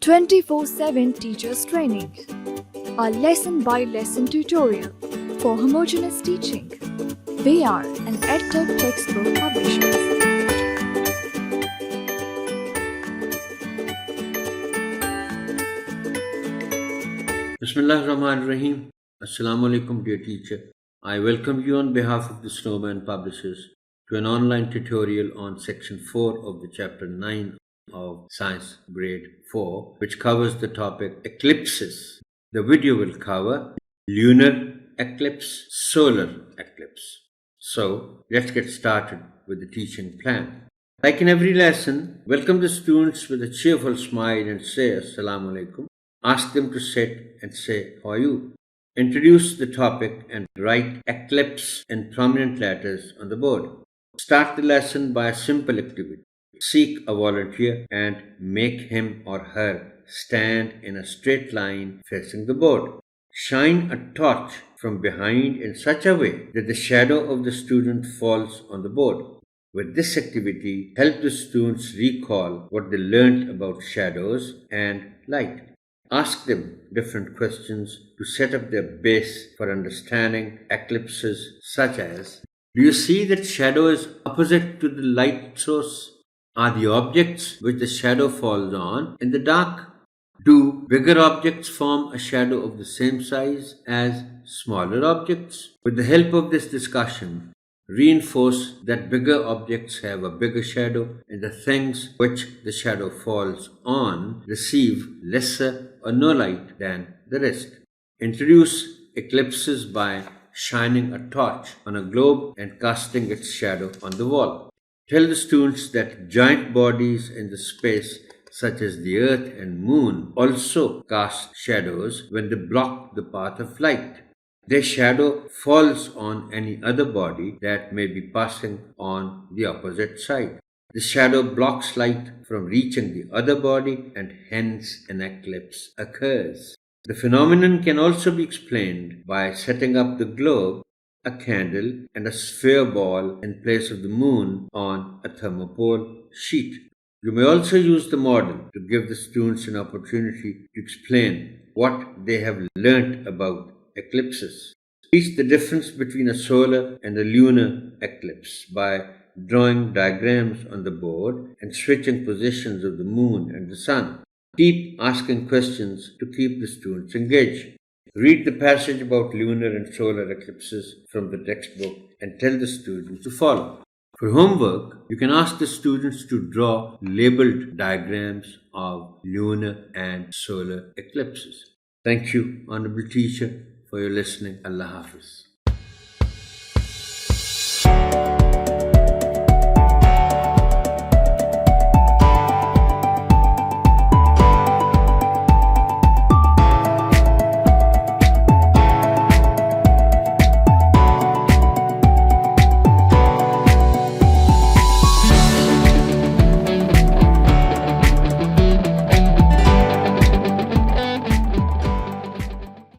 24/7 Teachers Training, a lesson-by-lesson tutorial for homogeneous teaching. We are an EdTech textbook publishers. Bismillah ar-Rahman ar-Rahim. Assalamu alaikum, dear teacher. I welcome you on behalf of the Snowman publishers to an online tutorial on section 4 of the chapter 9 of Science Grade 4, which covers the topic eclipses. The video will cover lunar eclipse, solar eclipse. So, let's get started with the teaching plan. Like in every lesson, welcome the students with a cheerful smile and say Assalamu alaikum. Ask them to sit and say, how are you? Introduce the topic and write eclipse in prominent letters on the board. Start the lesson by a simple activity. Seek a volunteer and make him or her stand in a straight line facing the board. Shine a torch from behind in such a way that the shadow of the student falls on the board. With this activity, help the students recall what they learned about shadows and light. Ask them different questions to set up their base for understanding eclipses, such as, do you see that shadow is opposite to the light source? Are the objects which the shadow falls on in the dark? Do bigger objects form a shadow of the same size as smaller objects? With the help of this discussion, reinforce that bigger objects have a bigger shadow and the things which the shadow falls on receive lesser or no light than the rest. Introduce eclipses by shining a torch on a globe and casting its shadow on the wall. Tell the students that giant bodies in the space such as the earth and moon also cast shadows when they block the path of light. Their shadow falls on any other body that may be passing on the opposite side. The shadow blocks light from reaching the other body and hence an eclipse occurs. The phenomenon can also be explained by setting up the globe, a candle, and a sphere ball in place of the moon on a thermopole sheet. You may also use the model to give the students an opportunity to explain what they have learnt about eclipses. Teach the difference between a solar and a lunar eclipse by drawing diagrams on the board and switching positions of the moon and the sun. Keep asking questions to keep the students engaged. Read the passage about lunar and solar eclipses from the textbook and tell the students to follow. For homework, you can ask the students to draw labeled diagrams of lunar and solar eclipses. Thank you, Honorable Teacher, for your listening. Allah Hafiz.